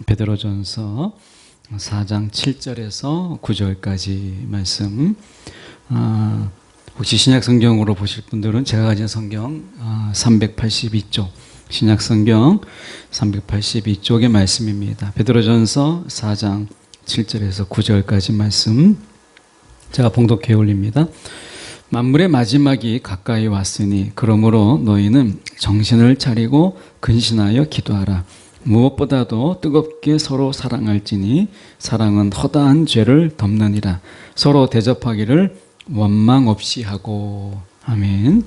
베드로전서 4장 7절에서 9절까지 말씀. 혹시 신약 성경으로 보실 분들은 제가 가진 성경 382쪽, 신약 성경 382쪽의 말씀입니다. 베드로전서 4장 7절에서 9절까지 말씀 제가 봉독해 올립니다. 만물의 마지막이 가까이 왔으니 그러므로 너희는 정신을 차리고 근신하여 기도하라. 무엇보다도 뜨겁게 서로 사랑할지니 사랑은 허다한 죄를 덮느니라. 서로 대접하기를 원망 없이 하고. 아멘.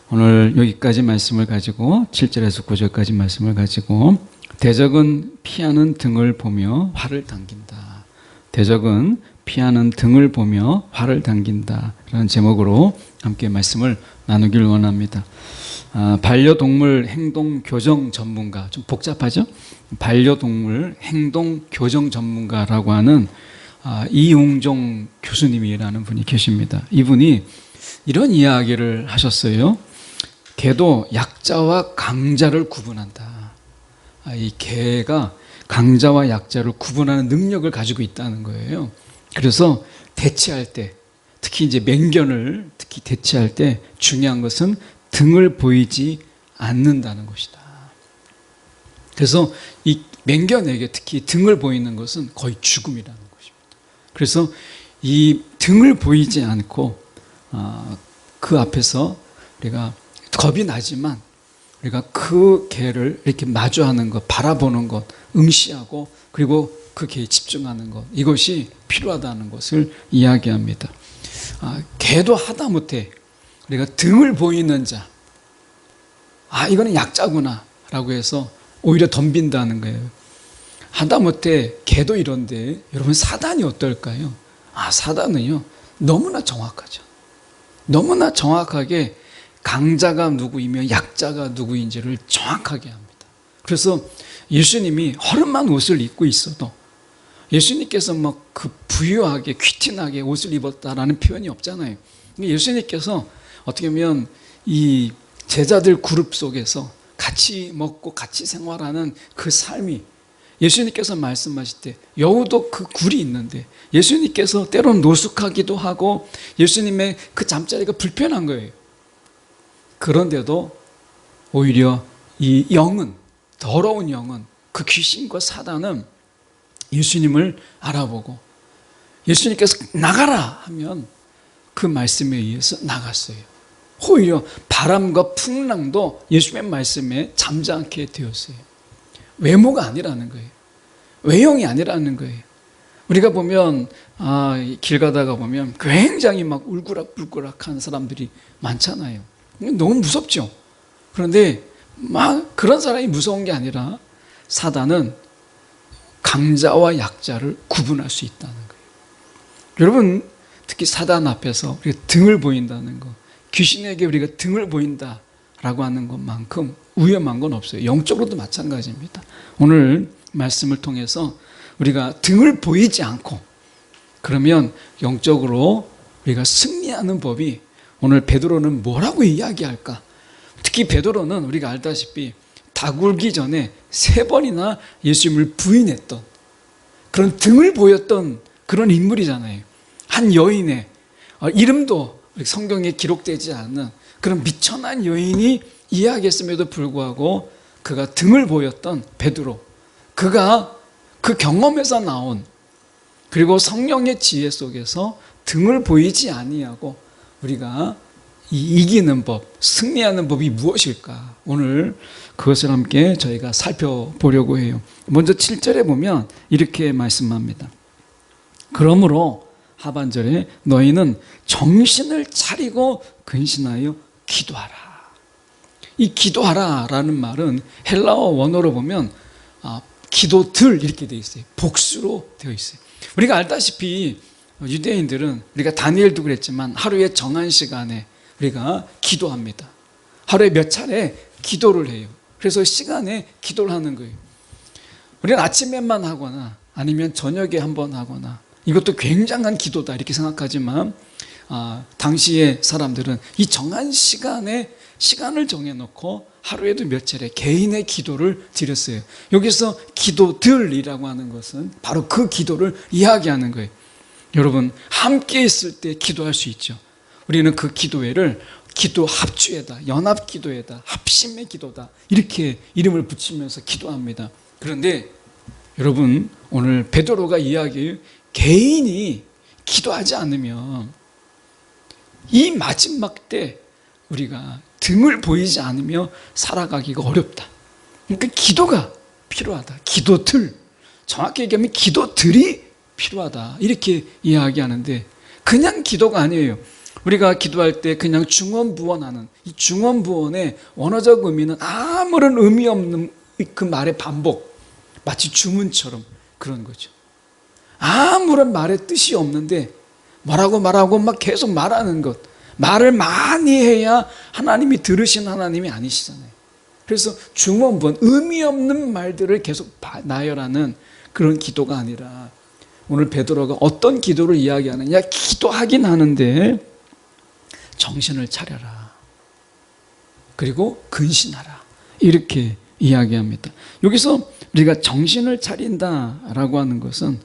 오늘 여기까지 말씀을 가지고 7절에서 9절까지 말씀을 가지고 대적은 피하는 등을 보며 활을 당긴다. 대적은 피하는 등을 보며 활을 당긴다 라는 제목으로 함께 말씀을 나누길 원합니다. 반려동물 행동 교정 전문가, 좀 복잡하죠? 반려동물 행동 교정 전문가라고 하는 이웅종 교수님이라는 분이 계십니다. 이분이 이런 이야기를 하셨어요. 개도 약자와 강자를 구분한다. 이 개가 강자와 약자를 구분하는 능력을 가지고 있다는 거예요. 그래서 대치할 때, 특히 이제 맹견을 특히 대치할 때 중요한 것은 등을 보이지 않는다는 것이다. 그래서 이 맹견에게 특히 등을 보이는 것은 거의 죽음이라는 것입니다. 그래서 이 등을 보이지 않고 그 앞에서 우리가 겁이 나지만 우리가 그 개를 이렇게 마주하는 것, 바라보는 것, 응시하고 그리고 그 개에 집중하는 것, 이것이 필요하다는 것을 이야기합니다. 개도 하다못해 우리가 등을 보이는 자, 이거는 약자구나 라고 해서 오히려 덤빈다는 거예요. 하다못해 개도 이런데 여러분 사단이 어떨까요? 사단은요 너무나 정확하죠. 너무나 정확하게 강자가 누구이며 약자가 누구인지를 정확하게 합니다. 그래서 예수님이 허름한 옷을 입고 있어도 예수님께서 그 부유하게 퀴틴하게 옷을 입었다라는 표현이 없잖아요. 예수님께서 어떻게 보면 이 제자들 그룹 속에서 같이 먹고 같이 생활하는 그 삶이, 예수님께서 말씀하실 때 여우도 그 굴이 있는데 예수님께서 때로는 노숙하기도 하고 예수님의 그 잠자리가 불편한 거예요. 그런데도 오히려 이 영은, 더러운 영은, 그 귀신과 사단은 예수님을 알아보고 예수님께서 나가라 하면 그 말씀에 의해서 나갔어요. 오히려 바람과 풍랑도 예수님의 말씀에 잠잠케 되었어요. 외모가 아니라는 거예요. 외형이 아니라는 거예요. 우리가 보면 길 가다가 보면 굉장히 막 울그락불그락한 사람들이 많잖아요. 너무 무섭죠. 그런데 그런 사람이 무서운 게 아니라 사단은 강자와 약자를 구분할 수 있다는 거예요. 여러분, 특히 사단 앞에서 우리가 등을 보인다는 것, 귀신에게 우리가 등을 보인다라고 하는 것만큼 위험한 건 없어요. 영적으로도 마찬가지입니다. 오늘 말씀을 통해서 우리가 등을 보이지 않고 그러면 영적으로 우리가 승리하는 법이, 오늘 베드로는 뭐라고 이야기할까? 특히 베드로는 우리가 알다시피 닭 울기 전에 3번이나 예수님을 부인했던 그런 등을 보였던 그런 인물이잖아요. 한 여인의 이름도 성경에 기록되지 않는 그런 미천한 여인이 이야기했음에도 불구하고 그가 등을 보였던 베드로, 그가 그 경험에서 나온, 그리고 성령의 지혜 속에서 등을 보이지 아니하고 우리가 이기는 법, 승리하는 법이 무엇일까? 오늘 그것을 함께 저희가 살펴보려고 해요. 먼저 7절에 보면 이렇게 말씀합니다. 그러므로 하반절에 너희는 정신을 차리고 근신하여 기도하라. 이 기도하라 라는 말은 헬라어 원어로 보면 기도들 이렇게 되어 있어요. 복수로 되어 있어요. 우리가 알다시피 유대인들은, 우리가 다니엘도 그랬지만 하루에 정한 시간에 우리가 기도합니다. 하루에 몇 차례 기도를 해요. 그래서 시간에 기도를 하는 거예요. 우리는 아침에만 하거나 아니면 저녁에 한번 하거나 이것도 굉장한 기도다 이렇게 생각하지만 당시의 사람들은 이 정한 시간에 시간을 정해놓고 하루에도 몇 차례 개인의 기도를 드렸어요. 여기서 기도들이라고 하는 것은 바로 그 기도를 이야기하는 거예요. 여러분, 함께 있을 때 기도할 수 있죠. 우리는 그 기도회를 기도 합주회다, 연합 기도회다, 합심의 기도다, 이렇게 이름을 붙이면서 기도합니다. 그런데 여러분, 오늘 베드로가 이야기해요. 개인이 기도하지 않으면 이 마지막 때 우리가 등을 보이지 않으며 살아가기가 어렵다. 그러니까 기도가 필요하다. 기도들, 정확히 얘기하면 기도들이 필요하다, 이렇게 이야기하는데, 그냥 기도가 아니에요. 우리가 기도할 때 그냥 중언부언하는 이 중언부언의 원어적 의미는 아무런 의미 없는 그 말의 반복, 마치 주문처럼 그런 거죠. 아무런 말의 뜻이 없는데 뭐라고 막 계속 말하는 것, 말을 많이 해야 하나님이 들으신 하나님이 아니시잖아요. 그래서 중언부언, 의미 없는 말들을 계속 나열하는 그런 기도가 아니라, 오늘 베드로가 어떤 기도를 이야기하느냐, 기도하긴 하는데 정신을 차려라, 그리고 근신하라, 이렇게 이야기합니다. 여기서 우리가 정신을 차린다라고 하는 것은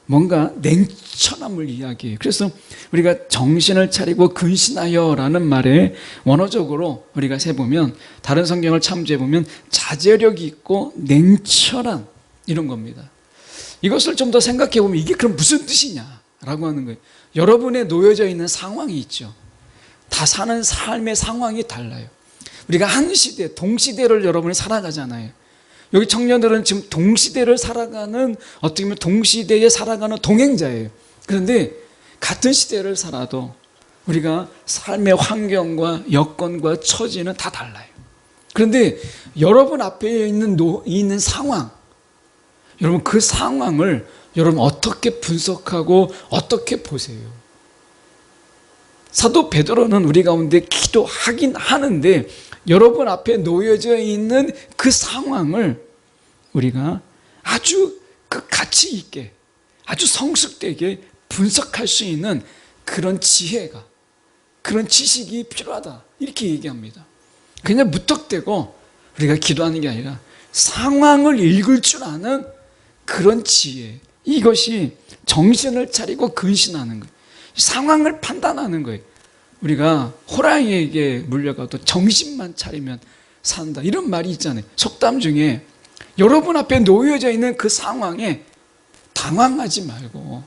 뭔가 냉철함을 이야기해요. 그래서 우리가 정신을 차리고 근신하여라는 말에 원어적으로 우리가 세보면, 다른 성경을 참조해보면 자제력이 있고 냉철한, 이런 겁니다. 이것을 좀 더 생각해보면 이게 그럼 무슨 뜻이냐라고 하는 거예요. 여러분의 놓여져 있는 상황이 있죠. 다 사는 삶의 상황이 달라요. 우리가 한 시대, 동시대를 여러분이 살아가잖아요. 여기 청년들은 지금 동시대를 살아가는, 어떻게 보면 동시대에 살아가는 동행자예요. 그런데 같은 시대를 살아도 우리가 삶의 환경과 여건과 처지는 다 달라요. 그런데 여러분 앞에 있는 상황, 여러분 그 상황을 여러분 어떻게 분석하고 어떻게 보세요? 사도 베드로는 우리 가운데 기도하긴 하는데, 여러분 앞에 놓여져 있는 그 상황을 우리가 아주 그 가치 있게, 아주 성숙되게 분석할 수 있는 그런 지혜가, 그런 지식이 필요하다, 이렇게 얘기합니다. 그냥 무턱대고 우리가 기도하는 게 아니라 상황을 읽을 줄 아는 그런 지혜, 이것이 정신을 차리고 근신하는 거예요. 상황을 판단하는 거예요. 우리가 호랑이에게 물려가도 정신만 차리면 산다, 이런 말이 있잖아요. 속담 중에 여러분 앞에 놓여져 있는 그 상황에 당황하지 말고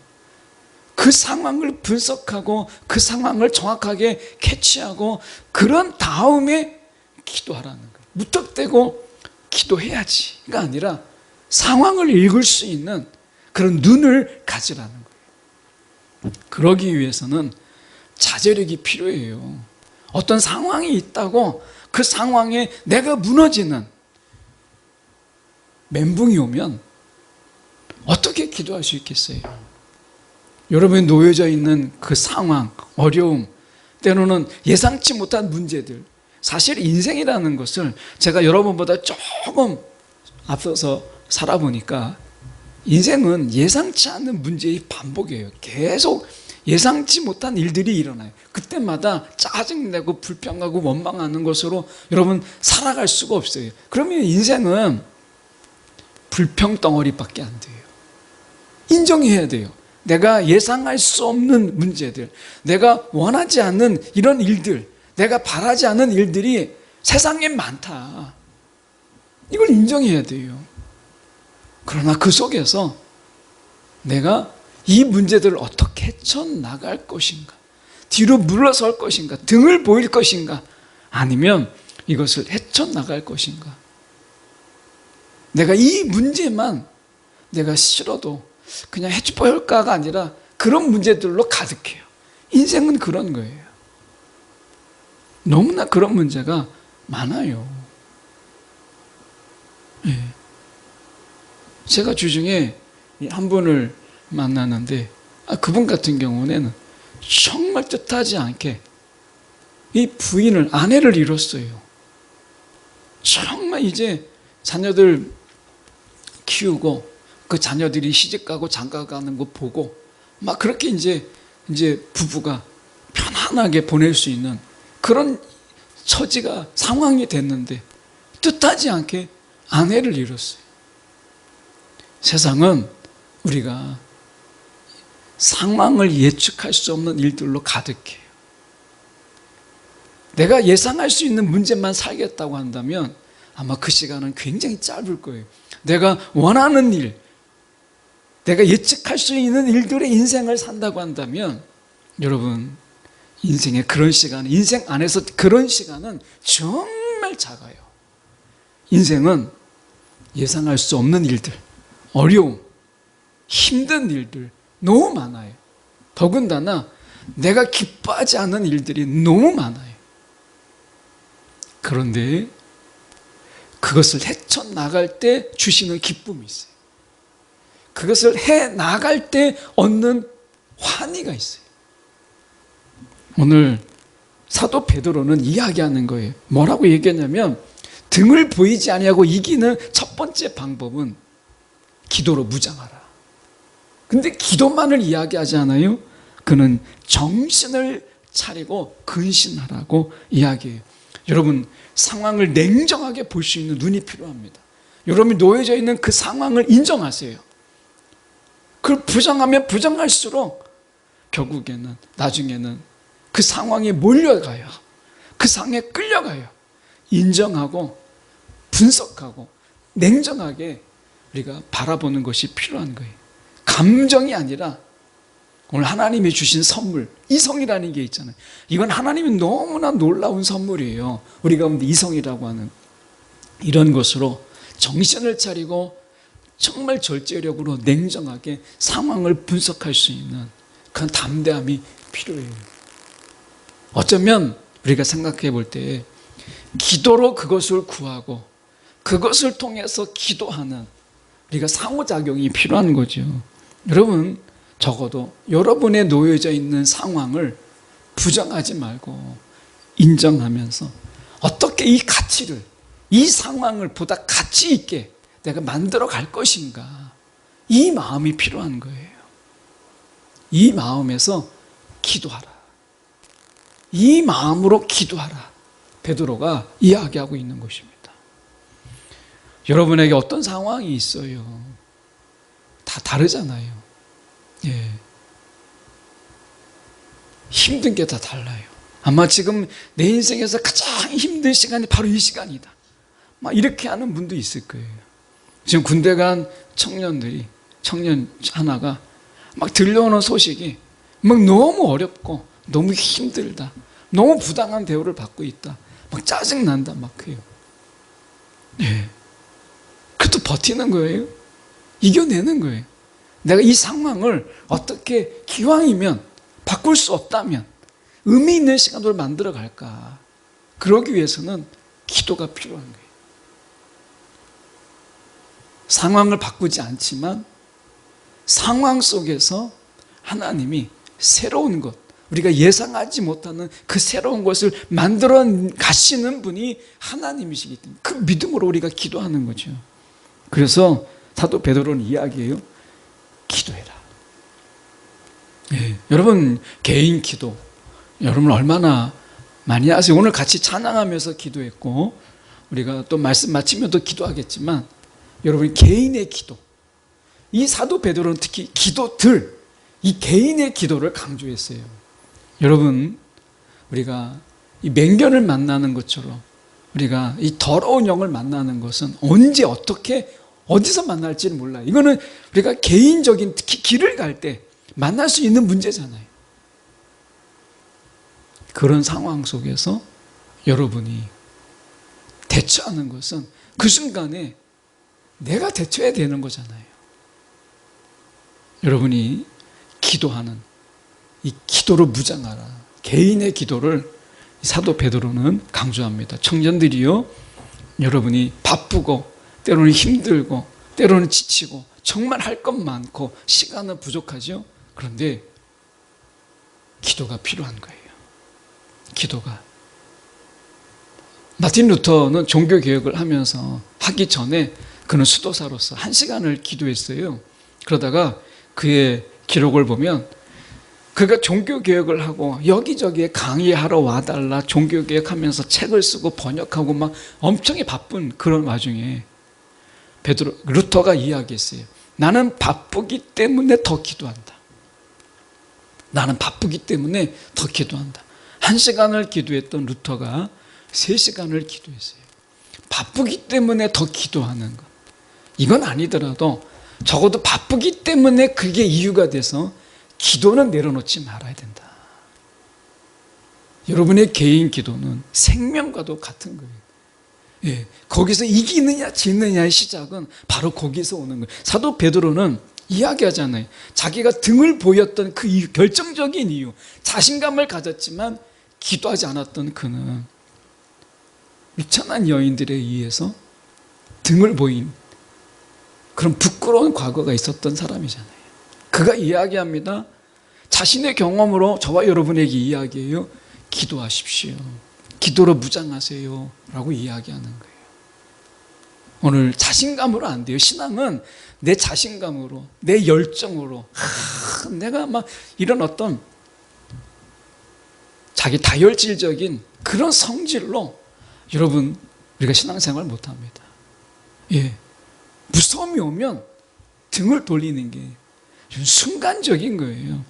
그 상황을 분석하고 그 상황을 정확하게 캐치하고 그런 다음에 기도하라는 거예요. 무턱대고 기도해야지가 아니라 상황을 읽을 수 있는 그런 눈을 가지라는 거예요. 그러기 위해서는 자제력이 필요해요. 어떤 상황이 있다고 그 상황에 내가 무너지는 멘붕이 오면 어떻게 기도할 수 있겠어요? 여러분이 놓여져 있는 그 상황, 어려움, 때로는 예상치 못한 문제들, 사실 인생이라는 것을 제가 여러분보다 조금 앞서서 살아보니까 인생은 예상치 않는 문제의 반복이에요. 계속 예상치 못한 일들이 일어나요. 그때마다 짜증내고 불평하고 원망하는 것으로 여러분 살아갈 수가 없어요. 그러면 인생은 불평덩어리밖에 안 돼요. 인정해야 돼요. 내가 예상할 수 없는 문제들, 내가 원하지 않는 이런 일들, 내가 바라지 않는 일들이 세상에 많다, 이걸 인정해야 돼요. 그러나 그 속에서 내가 이 문제들을 어떻게 헤쳐나갈 것인가, 뒤로 물러설 것인가, 등을 보일 것인가, 아니면 이것을 헤쳐나갈 것인가. 내가 이 문제만 내가 싫어도 그냥 헤쳐볼까가 아니라 그런 문제들로 가득해요. 인생은 그런 거예요. 너무나 그런 문제가 많아요. 예. 제가 주중에 한 분을 만나는데, 그분 같은 경우는 정말 뜻하지 않게 이 부인을, 아내를 잃었어요. 정말 이제 자녀들 키우고 그 자녀들이 시집가고 장가가는 거 보고 막 그렇게 이제 부부가 편안하게 보낼 수 있는 그런 처지가 상황이 됐는데 뜻하지 않게 아내를 잃었어요. 세상은 우리가 상황을 예측할 수 없는 일들로 가득해요. 내가 예상할 수 있는 문제만 살겠다고 한다면 아마 그 시간은 굉장히 짧을 거예요. 내가 원하는 일, 내가 예측할 수 있는 일들의 인생을 산다고 한다면 여러분, 인생의 그런 시간, 인생 안에서 그런 시간은 정말 작아요. 인생은 예상할 수 없는 일들, 어려움, 힘든 일들 너무 많아요. 더군다나 내가 기뻐하지 않는 일들이 너무 많아요. 그런데 그것을 헤쳐나갈 때 주시는 기쁨이 있어요. 그것을 해나갈 때 얻는 환희가 있어요. 오늘 사도 베드로는 이야기하는 거예요. 뭐라고 얘기했냐면 등을 보이지 아니하고 이기는 첫 번째 방법은 기도로 무장하라. 근데 기도만을 이야기하지 않아요. 그는 정신을 차리고 근신하라고 이야기해요. 여러분, 상황을 냉정하게 볼 수 있는 눈이 필요합니다. 여러분이 놓여져 있는 그 상황을 인정하세요. 그걸 부정하면 부정할수록 결국에는 나중에는 그 상황에 몰려가요. 그 상황에 끌려가요. 인정하고 분석하고 냉정하게 우리가 바라보는 것이 필요한 거예요. 감정이 아니라 오늘 하나님이 주신 선물, 이성이라는 게 있잖아요. 이건 하나님이 너무나 놀라운 선물이에요. 우리 가운데 이성이라고 하는 이런 것으로 정신을 차리고 정말 절제력으로 냉정하게 상황을 분석할 수 있는 그런 담대함이 필요해요. 어쩌면 우리가 생각해 볼 때 기도로 그것을 구하고 그것을 통해서 기도하는 우리가 상호작용이 필요한 거죠. 여러분, 적어도 여러분의 놓여져 있는 상황을 부정하지 말고 인정하면서 어떻게 이 가치를, 이 상황을 보다 가치 있게 내가 만들어 갈 것인가, 이 마음이 필요한 거예요. 이 마음에서 기도하라. 이 마음으로 기도하라. 베드로가 이야기하고 있는 것입니다. 여러분에게 어떤 상황이 있어요? 다 다르잖아요. 예. 힘든 게 다 달라요. 아마 지금 내 인생에서 가장 힘든 시간이 바로 이 시간이다. 막 이렇게 하는 분도 있을 거예요. 지금 군대 간 청년 하나가 막 들려오는 소식이 막 너무 어렵고 너무 힘들다. 너무 부당한 대우를 받고 있다. 막 짜증난다. 막 해요. 예. 그래도 버티는 거예요. 이겨내는 거예요. 내가 이 상황을 어떻게 기왕이면 바꿀 수 없다면 의미 있는 시간으로 만들어 갈까. 그러기 위해서는 기도가 필요한 거예요. 상황을 바꾸지 않지만 상황 속에서 하나님이 새로운 것, 우리가 예상하지 못하는 그 새로운 것을 만들어 가시는 분이 하나님이시기 때문에 그 믿음으로 우리가 기도하는 거죠. 그래서 사도 베드로는 이야기해요. 기도해라. 예, 여러분 개인 기도 여러분 얼마나 많이 하세요? 오늘 같이 찬양하면서 기도했고 우리가 또 말씀 마치면 또 기도하겠지만 여러분 개인의 기도, 이 사도 베드로는 특히 기도들, 이 개인의 기도를 강조했어요. 여러분 우리가 이 맹견을 만나는 것처럼 우리가 이 더러운 영을 만나는 것은 언제 어떻게 어디서 만날지는 몰라요. 이거는 우리가 개인적인 특히 길을 갈 때 만날 수 있는 문제잖아요. 그런 상황 속에서 여러분이 대처하는 것은 그 순간에 내가 대처해야 되는 거잖아요. 여러분이 기도하는 이 기도로 무장하라. 개인의 기도를 사도 베드로는 강조합니다. 청년들이요, 여러분이 바쁘고 때로는 힘들고 때로는 지치고 정말 할 것 많고 시간은 부족하죠. 그런데 기도가 필요한 거예요. 기도가. 마틴 루터는 종교개혁을 하면서 하기 전에 그는 수도사로서 1시간을 기도했어요. 그러다가 그의 기록을 보면 그가 종교개혁을 하고 여기저기에 강의하러 와달라 종교개혁하면서 책을 쓰고 번역하고 막 엄청 바쁜 그런 와중에 루터가 이야기했어요. 나는 바쁘기 때문에 더 기도한다. 나는 바쁘기 때문에 더 기도한다. 1시간을 기도했던 루터가 3시간을 기도했어요. 바쁘기 때문에 더 기도하는 것. 이건 아니더라도 적어도 바쁘기 때문에 그게 이유가 돼서 기도는 내려놓지 말아야 된다. 여러분의 개인 기도는 생명과도 같은 거예요. 예, 거기서 이기느냐 지느냐의 시작은 바로 거기서 오는 거예요. 사도 베드로는 이야기하잖아요. 자기가 등을 보였던 그 이유, 결정적인 이유, 자신감을 가졌지만 기도하지 않았던 그는 유천한 여인들에 의해서 등을 보인 그런 부끄러운 과거가 있었던 사람이잖아요. 그가 이야기합니다. 자신의 경험으로 저와 여러분에게 이야기해요. 기도하십시오. 기도로 무장하세요 라고 이야기하는 거예요. 오늘 자신감으로 안 돼요. 신앙은 내 자신감으로, 내 열정으로, 내가 막 이런 어떤 자기 다혈질적인 그런 성질로 여러분 우리가 신앙생활 못합니다. 예, 무서움이 오면 등을 돌리는 게 순간적인 거예요.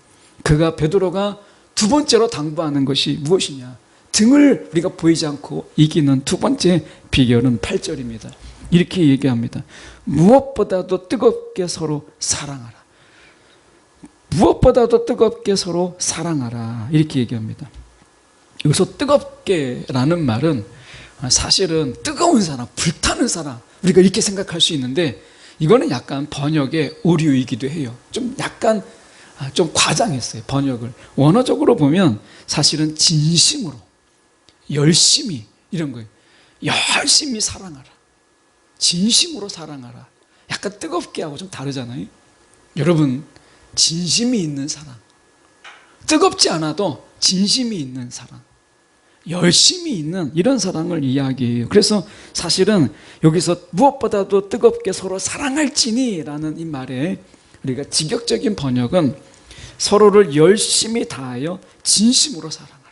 베드로가 두 번째로 당부하는 것이 무엇이냐? 등을 우리가 보이지 않고 이기는 두 번째 비결은 8절입니다. 이렇게 얘기합니다. 무엇보다도 뜨겁게 서로 사랑하라. 무엇보다도 뜨겁게 서로 사랑하라. 이렇게 얘기합니다. 여기서 뜨겁게라는 말은 사실은 뜨거운 사람, 불타는 사람, 우리가 이렇게 생각할 수 있는데 이거는 약간 번역의 오류이기도 해요. 좀 약간 좀 과장했어요, 번역을. 원어적으로 보면 사실은 진심으로, 열심히 이런 거예요. 열심히 사랑하라. 진심으로 사랑하라. 약간 뜨겁게 하고 좀 다르잖아요. 여러분, 진심이 있는 사랑, 뜨겁지 않아도 진심이 있는 사랑, 열심히 있는 이런 사랑을 이야기해요. 그래서 사실은 여기서 무엇보다도 뜨겁게 서로 사랑할지니 라는 이 말에 우리가 직역적인 번역은 서로를 열심히 다하여 진심으로 사랑하라.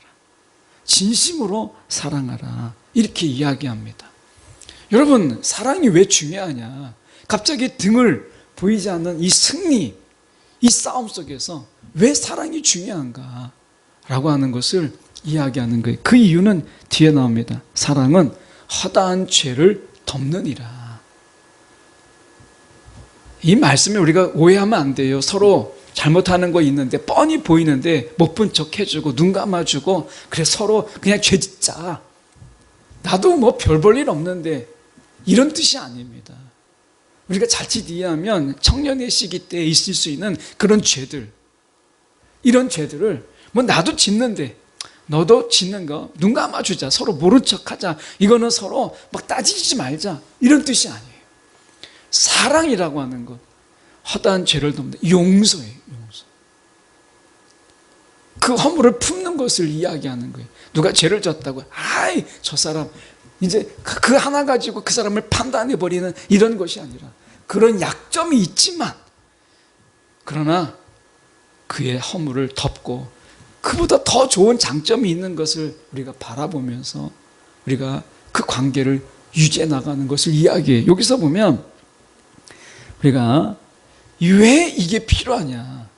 진심으로 사랑하라. 이렇게 이야기합니다. 여러분, 사랑이 왜 중요하냐? 갑자기 등을 보이지 않는 이 승리, 이 싸움 속에서 왜 사랑이 중요한가? 라고 하는 것을 이야기하는 거예요. 그 이유는 뒤에 나옵니다. 사랑은 허다한 죄를 덮느니라. 이 말씀에 우리가 오해하면 안 돼요. 서로 잘못하는 거 있는데 뻔히 보이는데 못 본 척 해주고 눈 감아주고 그래 서로 그냥 죄 짓자. 나도 뭐 별 볼 일 없는데 이런 뜻이 아닙니다. 우리가 자칫 이해하면 청년의 시기 때 있을 수 있는 그런 죄들, 이런 죄들을 뭐 나도 짓는데 너도 짓는 거 눈 감아주자. 서로 모른 척하자. 이거는 서로 막 따지지 말자. 이런 뜻이 아니에요. 사랑이라고 하는 것, 허다한 죄를 덮는 용서예요. 용서. 그 허물을 품는 것을 이야기하는 거예요. 누가 죄를 졌다고 아이 저 사람 이제 그 하나 가지고 그 사람을 판단해버리는 이런 것이 아니라 그런 약점이 있지만 그러나 그의 허물을 덮고 그보다 더 좋은 장점이 있는 것을 우리가 바라보면서 우리가 그 관계를 유지해 나가는 것을 이야기해요. 여기서 보면 우리가 왜 이게 필요하냐?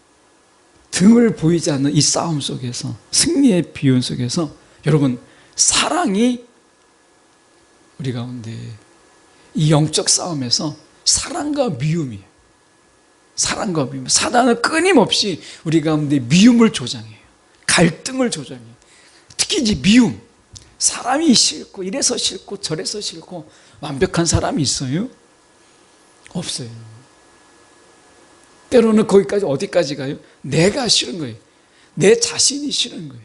등을 보이지 않는 이 싸움 속에서, 승리의 비유 속에서 여러분, 사랑이 우리 가운데 이 영적 싸움에서 사랑과 미움이에요. 사랑과 미움. 사단은 끊임없이 우리 가운데 미움을 조장해요. 갈등을 조장해요. 특히 이제 미움. 사람이 싫고 이래서 싫고 저래서 싫고 완벽한 사람이 있어요? 없어요. 때로는 거기까지 어디까지 가요? 내가 싫은 거예요. 내 자신이 싫은 거예요.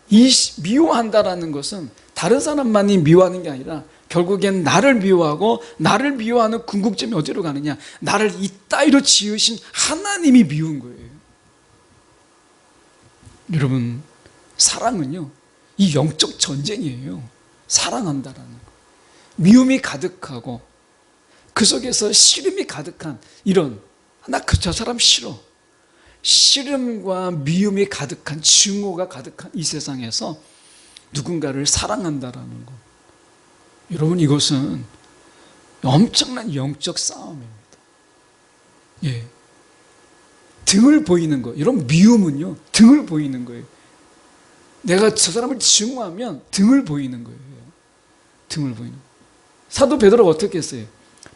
이 미워한다라는 것은 다른 사람만이 미워하는 게 아니라 결국엔 나를 미워하고 나를 미워하는 궁극점이 어디로 가느냐? 나를 이따위로 지으신 하나님이 미운 거예요. 여러분, 사랑은요, 이 영적 전쟁이에요. 사랑한다라는 거. 미움이 가득하고 그 속에서 싫음이 가득한 이런 나 저 사람 싫어. 시름과 미움이 가득한, 증오가 가득한 이 세상에서 누군가를 사랑한다라는 것, 여러분, 이것은 엄청난 영적 싸움입니다. 예. 등을 보이는 거, 여러분, 미움은요 등을 보이는 거예요. 내가 저 사람을 증오하면 등을 보이는 거예요. 등을 보이는 거예요. 사도 베드로가 어떻게 했어요?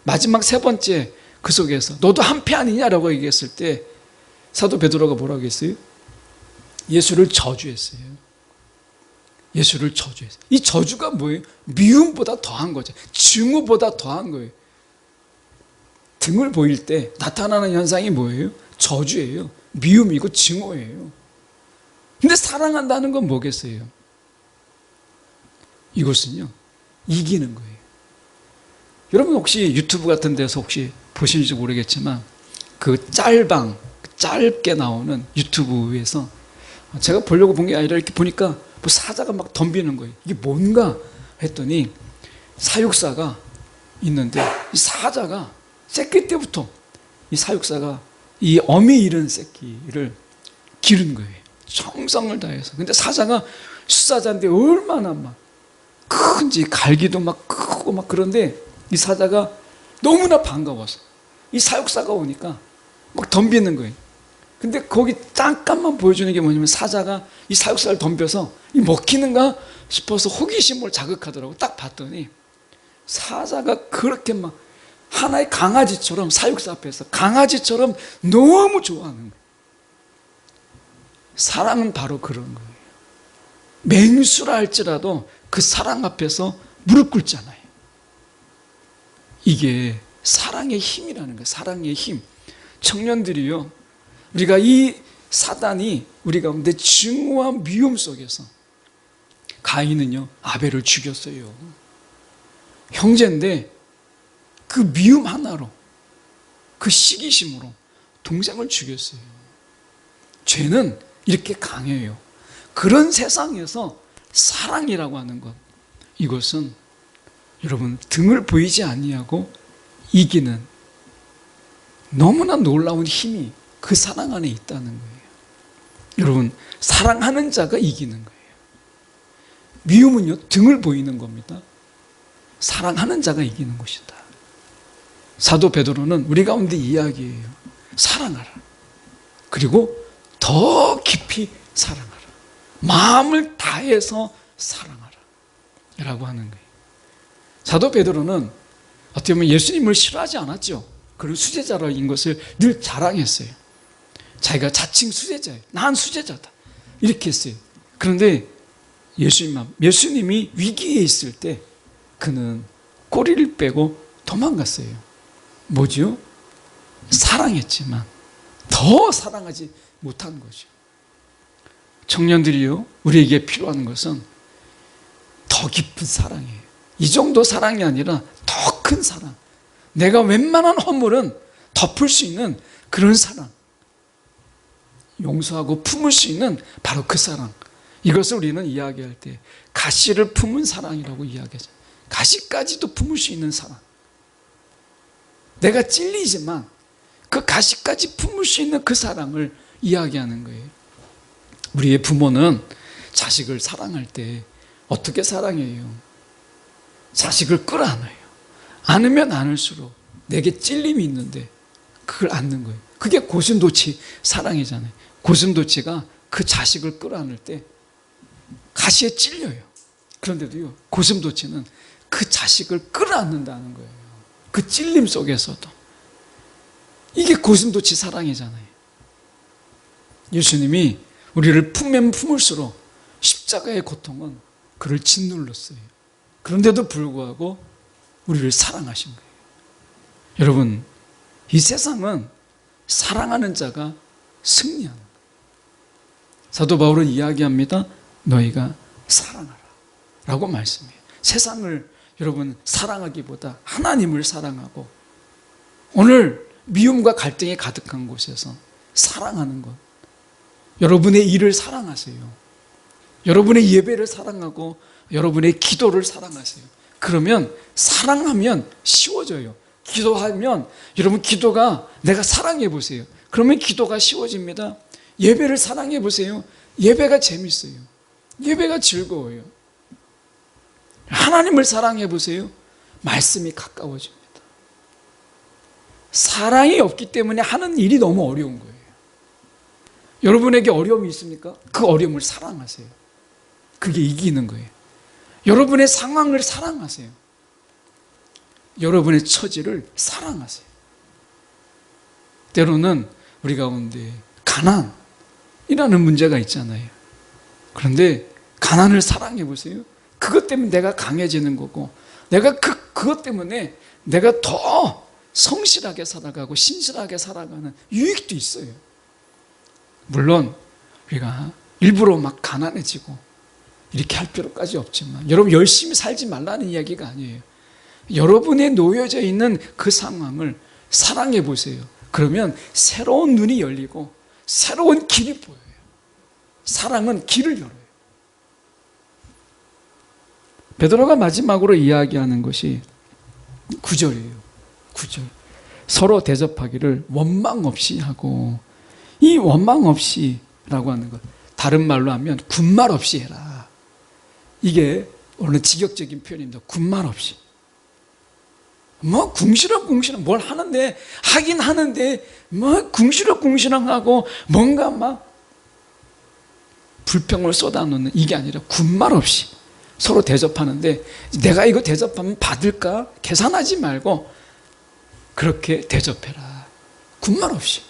마지막 세 번째 그 속에서 너도 한패 아니냐라고 얘기했을 때 사도 베드로가 뭐라고 했어요? 예수를 저주했어요. 예수를 저주했어요. 이 저주가 뭐예요? 미움보다 더한 거죠. 증오보다 더한 거예요. 등을 보일 때 나타나는 현상이 뭐예요? 저주예요. 미움이고 증오예요. 근데 사랑한다는 건 뭐겠어요? 이것은요, 이기는 거예요. 여러분 혹시 유튜브 같은 데서 혹시 보시는지 모르겠지만 그 짧게 나오는 유튜브에서 제가 보려고 본 게 아니라 이렇게 보니까 뭐 사자가 막 덤비는 거예요. 이게 뭔가 했더니 사육사가 있는데 이 사자가 새끼 때부터 이 사육사가 이 어미 잃은 새끼를 기른 거예요. 정성을 다해서. 근데 사자가 수사자인데 얼마나 막 큰지, 갈기도 막 크고 막, 그런데 이 사자가 너무나 반가워서 이 사육사가 오니까 막 덤비는 거예요. 근데 거기 잠깐만 보여주는 게 뭐냐면 사자가 이 사육사를 덤벼서 이 먹히는가 싶어서 호기심을 자극하더라고. 딱 봤더니 사자가 그렇게 막 하나의 강아지처럼 사육사 앞에서 강아지처럼 너무 좋아하는 거예요. 사랑은 바로 그런 거예요. 맹수라 할지라도 그 사랑 앞에서 무릎 꿇잖아요. 이게 사랑의 힘이라는 거예요. 사랑의 힘. 청년들이요, 우리가 이 사단이 우리 가운데 증오와 미움 속에서, 가인은요 아벨을 죽였어요. 형제인데 그 미움 하나로, 그 시기심으로 동생을 죽였어요. 죄는 이렇게 강해요. 그런 세상에서 사랑이라고 하는 것, 이것은 여러분 등을 보이지 아니하고 이기는 너무나 놀라운 힘이 그 사랑 안에 있다는 거예요. 여러분, 사랑하는 자가 이기는 거예요. 미움은요 등을 보이는 겁니다. 사랑하는 자가 이기는 것이다. 사도 베드로는 우리 가운데 이야기해요. 사랑하라. 그리고 더 깊이 사랑하라. 마음을 다해서 사랑하라 라고 하는 거예요. 사도 베드로는 어떻게 보면 예수님을 싫어하지 않았죠. 그런 수제자인 것을 늘 자랑했어요. 자기가 자칭 수제자예요. 난 수제자다 이렇게 했어요. 그런데 예수님이 위기에 있을 때 그는 꼬리를 빼고 도망갔어요. 뭐죠? 사랑했지만 더 사랑하지 못한 거죠. 청년들이요, 우리에게 필요한 것은 더 깊은 사랑이에요. 이 정도 사랑이 아니라 더 큰 사랑. 내가 웬만한 허물은 덮을 수 있는 그런 사랑, 용서하고 품을 수 있는 바로 그 사랑. 이것을 우리는 이야기할 때 가시를 품은 사랑이라고 이야기하죠. 가시까지도 품을 수 있는 사랑. 내가 찔리지만 그 가시까지 품을 수 있는 그 사랑을 이야기하는 거예요. 우리의 부모는 자식을 사랑할 때 어떻게 사랑해요? 자식을 끌어안아요. 안으면 안을수록 내게 찔림이 있는데 그걸 안는 거예요. 그게 고슴도치 사랑이잖아요. 고슴도치가 그 자식을 끌어안을 때 가시에 찔려요. 그런데도요, 고슴도치는 그 자식을 끌어안는다는 거예요. 그 찔림 속에서도. 이게 고슴도치 사랑이잖아요. 예수님이 우리를 품면 품을수록 십자가의 고통은 그를 짓눌렀어요. 그런데도 불구하고 우리를 사랑하신 거예요. 여러분, 이 세상은 사랑하는 자가 승리하는 거예요. 사도 바울은 이야기합니다. 너희가 사랑하라 라고 말씀해요. 세상을 여러분 사랑하기보다 하나님을 사랑하고, 오늘 미움과 갈등이 가득한 곳에서 사랑하는 것, 여러분의 일을 사랑하세요. 여러분의 예배를 사랑하고 여러분의 기도를 사랑하세요. 그러면 사랑하면 쉬워져요. 기도하면 여러분 기도가 내가 사랑해 보세요. 그러면 기도가 쉬워집니다. 예배를 사랑해 보세요. 예배가 재밌어요. 예배가 즐거워요. 하나님을 사랑해 보세요. 말씀이 가까워집니다. 사랑이 없기 때문에 하는 일이 너무 어려운 거예요. 여러분에게 어려움이 있습니까? 그 어려움을 사랑하세요. 그게 이기는 거예요. 여러분의 상황을 사랑하세요. 여러분의 처지를 사랑하세요. 때로는 우리 가운데 가난이라는 문제가 있잖아요. 그런데 가난을 사랑해 보세요. 그것 때문에 내가 강해지는 거고, 내가 그것 때문에 내가 더 성실하게 살아가고 신실하게 살아가는 유익도 있어요. 물론 우리가 일부러 막 가난해지고 이렇게 할 필요까지 없지만, 여러분 열심히 살지 말라는 이야기가 아니에요. 여러분의 놓여져 있는 그 상황을 사랑해 보세요. 그러면 새로운 눈이 열리고 새로운 길이 보여요. 사랑은 길을 열어요. 베드로가 마지막으로 이야기하는 것이 9절이에요. 9절. 서로 대접하기를 원망 없이 하고, 이 원망 없이라고 하는 것, 다른 말로 하면 군말 없이 해라. 이게 오늘 직역적인 표현입니다. 군말 없이. 뭐 궁시렁궁시렁 뭘 하는데, 하긴 하는데 뭐 궁시렁궁시렁 하고 뭔가 막 불평을 쏟아놓는, 이게 아니라 군말 없이 서로 대접하는데, 내가 이거 대접하면 받을까 계산하지 말고 그렇게 대접해라. 군말 없이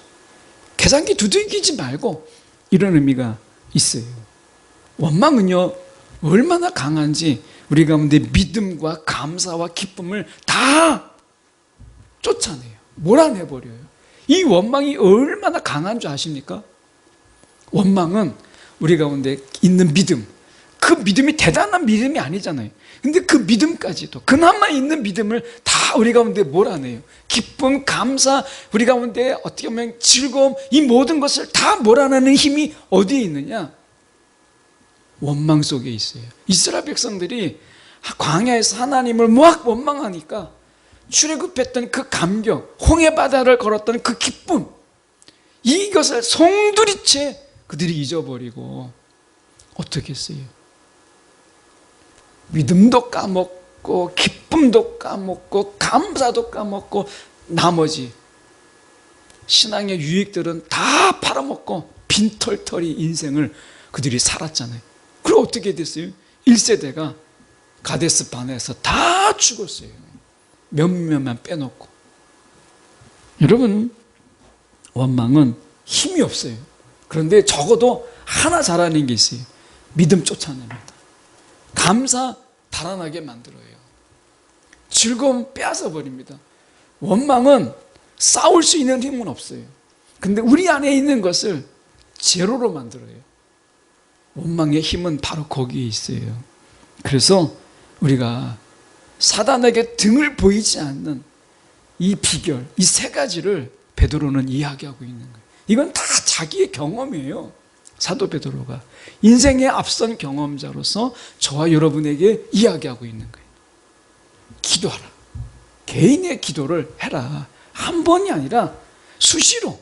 계산기 두들기지 말고, 이런 의미가 있어요. 원망은요 얼마나 강한지 우리 가운데 믿음과 감사와 기쁨을 다 쫓아내요. 몰아내버려요. 이 원망이 얼마나 강한 줄 아십니까? 원망은 우리 가운데 있는 믿음, 그 믿음이 대단한 믿음이 아니잖아요. 근데 그 믿음까지도, 그나마 있는 믿음을 다 우리 가운데 몰아내요. 기쁨, 감사, 우리 가운데 어떻게 보면 즐거움, 이 모든 것을 다 몰아내는 힘이 어디에 있느냐? 원망 속에 있어요. 이스라엘 백성들이 광야에서 하나님을 막 원망하니까 출애굽했던 그 감격, 홍해 바다를 걸었던 그 기쁨, 이것을 송두리째 그들이 잊어버리고 어떻게 했어요? 믿음도 까먹고 기쁨도 까먹고 감사도 까먹고 나머지 신앙의 유익들은 다 팔아먹고 빈털터리 인생을 그들이 살았잖아요. 그리고 어떻게 됐어요? 1세대가 가데스 바네에서 다 죽었어요. 몇몇만 빼놓고. 여러분, 원망은 힘이 없어요. 그런데 적어도 하나 잘하는 게 있어요. 믿음 쫓아냅니다. 감사 달아나게 만들어요. 즐거움 빼앗아 버립니다. 원망은 싸울 수 있는 힘은 없어요. 근데 우리 안에 있는 것을 제로로 만들어요. 원망의 힘은 바로 거기에 있어요. 그래서 우리가 사단에게 등을 보이지 않는 이 비결, 이 세 가지를 베드로는 이야기하고 있는 거예요. 이건 다 자기의 경험이에요. 사도 베드로가 인생의 앞선 경험자로서 저와 여러분에게 이야기하고 있는 거예요. 기도하라. 개인의 기도를 해라. 한 번이 아니라 수시로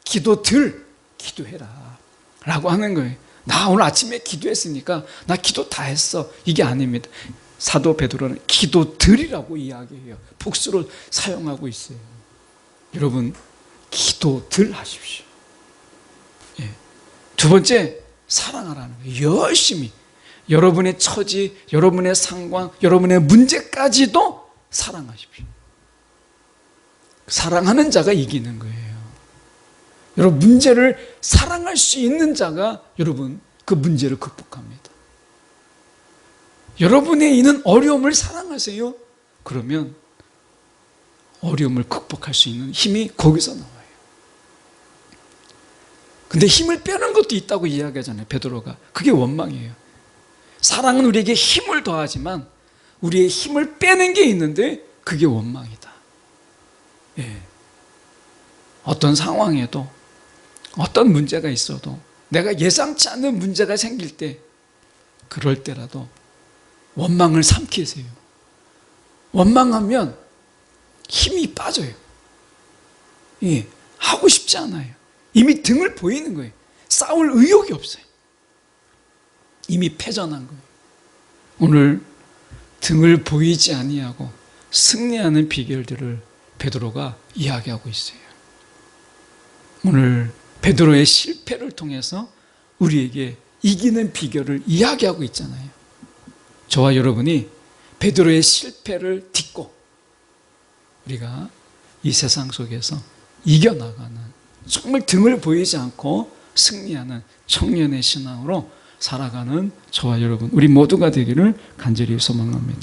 기도해라 라고 하는 거예요. 나 오늘 아침에 기도했으니까 나 기도 다 했어, 이게 아닙니다. 사도 베드로는 기도들이라고 이야기해요. 복수를 사용하고 있어요. 여러분, 기도들 하십시오. 예. 두 번째, 사랑하라는 거예요. 열심히 여러분의 처지, 여러분의 상황, 여러분의 문제까지도 사랑하십시오. 사랑하는 자가 이기는 거예요. 여러분, 문제를 사랑할 수 있는 자가 여러분 그 문제를 극복합니다. 여러분의 있는 어려움을 사랑하세요. 그러면 어려움을 극복할 수 있는 힘이 거기서 나와요. 근데 힘을 빼는 것도 있다고 이야기하잖아요, 베드로가. 그게 원망이에요. 사랑은 우리에게 힘을 더하지만 우리의 힘을 빼는 게 있는데 그게 원망이다. 예. 어떤 상황에도 어떤 문제가 있어도 내가 예상치 않는 문제가 생길 때, 그럴 때라도 원망을 삼키세요. 원망하면 힘이 빠져요. 예, 하고 싶지 않아요. 이미 등을 보이는 거예요. 싸울 의욕이 없어요. 이미 패전한 거예요. 오늘 등을 보이지 아니하고 승리하는 비결들을 베드로가 이야기하고 있어요. 오늘 베드로의 실패를 통해서 우리에게 이기는 비결을 이야기하고 있잖아요. 저와 여러분이 베드로의 실패를 딛고 우리가 이 세상 속에서 이겨나가는, 정말 등을 보이지 않고 승리하는 청년의 신앙으로 살아가는 저와 여러분, 우리 모두가 되기를 간절히 소망합니다.